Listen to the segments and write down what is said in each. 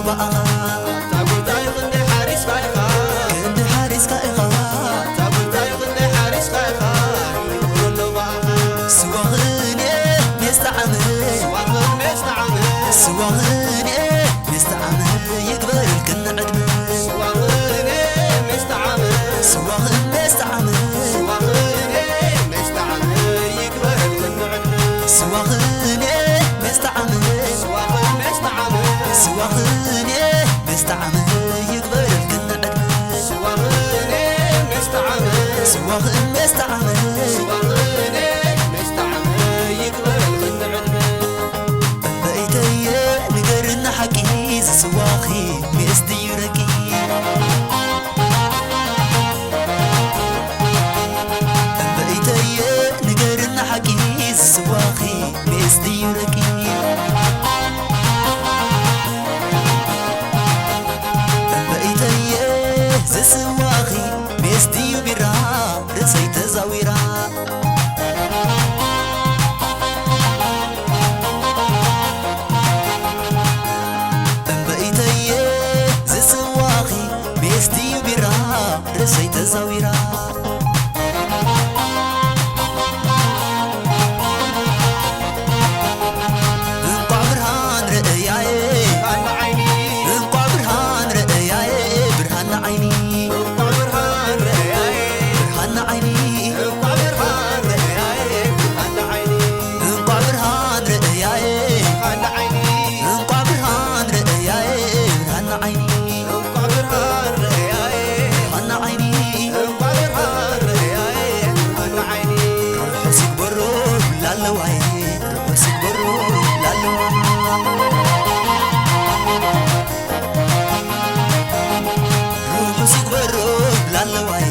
بقى تابوتاي غني حارس خايخا كنت حارس كايخا تابوتاي غني حارس خايخا يقولوا له بقى سواغني مستعمل سواغني مستعمل يكبر الكن عدمه سواغني مستعمل سواغن مستعمل يكبر الكن عدمه سواغني مستعمل سواغني مستعمل يكبر الكن عدمه سواغن مستعمل يكبر الكن عدمه بقيتي نقرن حكي سواخي مستي يركي بقيتي نقرن حكي سواخي مستي يركي بقيتي سواخي مستي يبرا رسيت زاويرا مستي برا رسيت زاويرا انقع برهان رأياي برهان عيني انقع برهان رأياي برهان عيني برهان رأياي برهان عيني انقع برهان رأياي برهان عيني انقع برهان رأياي برهان عيني انقع برهان رأياي برهان عيني انقع برهان رأياي برهان عيني انقع برهان رأياي برهان عيني حسك برو لالواي حسك برو لالواي حسك برو لالواي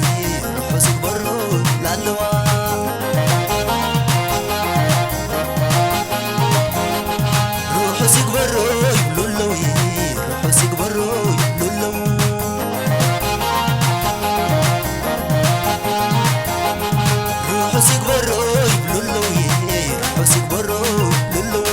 حسك برو لالواي حسك برو لولوي حسك برو لولوي حسك برو لولوي حسك برو لولوي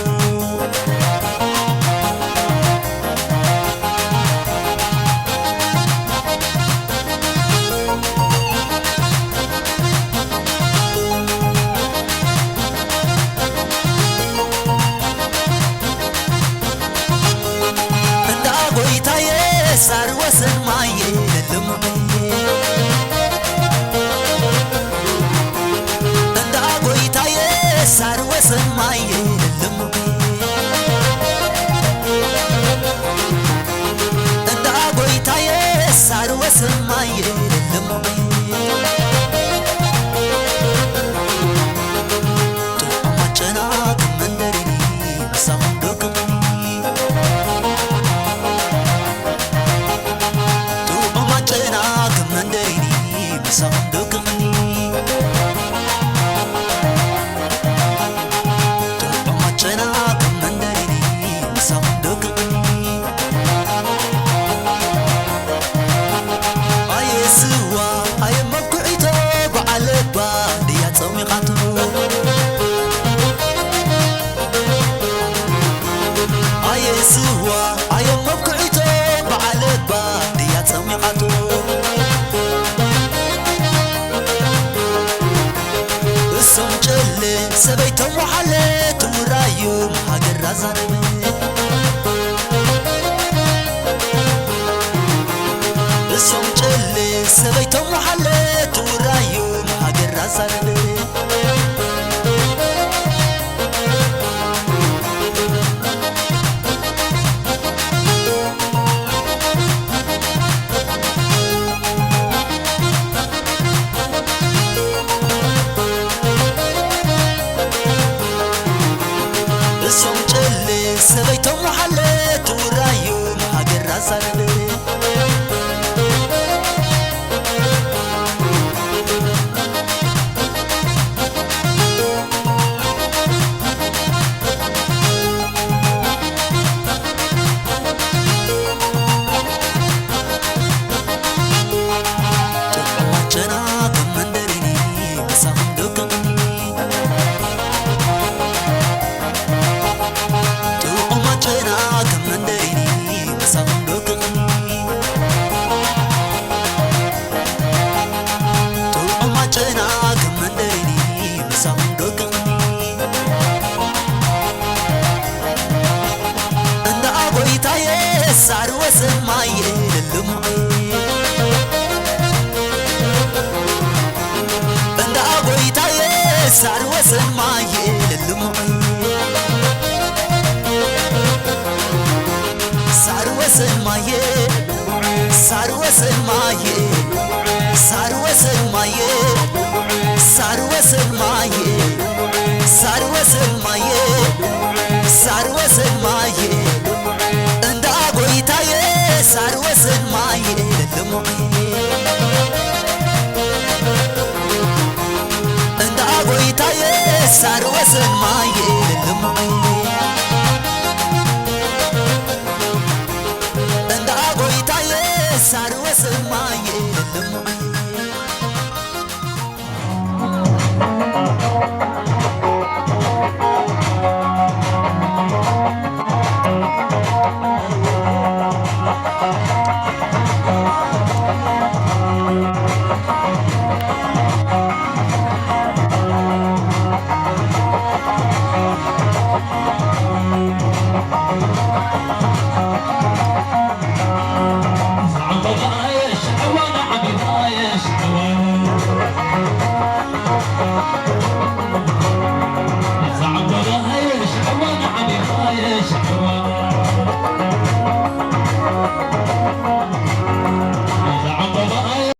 እንዳ ጎይታዬ ሳር ወሰን ማየ ለልሙዬ እንዳ ጎይታዬ ሳር ወሰን ማየ ለልሙዬ እንዳ ጎይታዬ ሳር ወሰን ማየ ለልሙዬ ጡማጨና ከመንደሪኒ መሳኹም ዶክምኒ ጡማጨና ከመንደሪኒ መሳኹም ዶክምኒ ጡማጨና ከመንደሪኒ መሳኹም ዶክምኒ አየ ስዋ አየ መኩዒቶ በዓለባ ድያ ፀሚቓቱ አየ ስዋ አየ መኩዒቶ በዓለባ ድያ ፀሚቓቱ እሶም ጨለ ሰበይቶም ወሓለ ትውራዩ ሃገር ራዛረበ እሶም ጨለ ሰበይቶም ወሓለ ትውራዩ ሃገር ራዛረበ እሶም ጨለ ሰበይቶም ወሓለ ትውራዩ ሃገር ራዛረበ ሳር ወሰማዬ ልልሙዐ እንደ አጎይታዬ ሳር ወሰማዬ ልልሙዐ ሳር ወሰማዬ ሳር ወሰማዬ ሳር ወሰማዬ ሳር ወሰማዬ ሳር ወሰማዬ ሳር ወሰማዬ እንደ አጎይታዬ ሳር ወሰማዬ ልልሙዐ እንደ አጎይታዬ ሳር ወሰማዬ ልልሙዐ እንደ አጎይታዬ ሳር ወሰማዬ ልልሙዐ عايش وانا عبيد عايش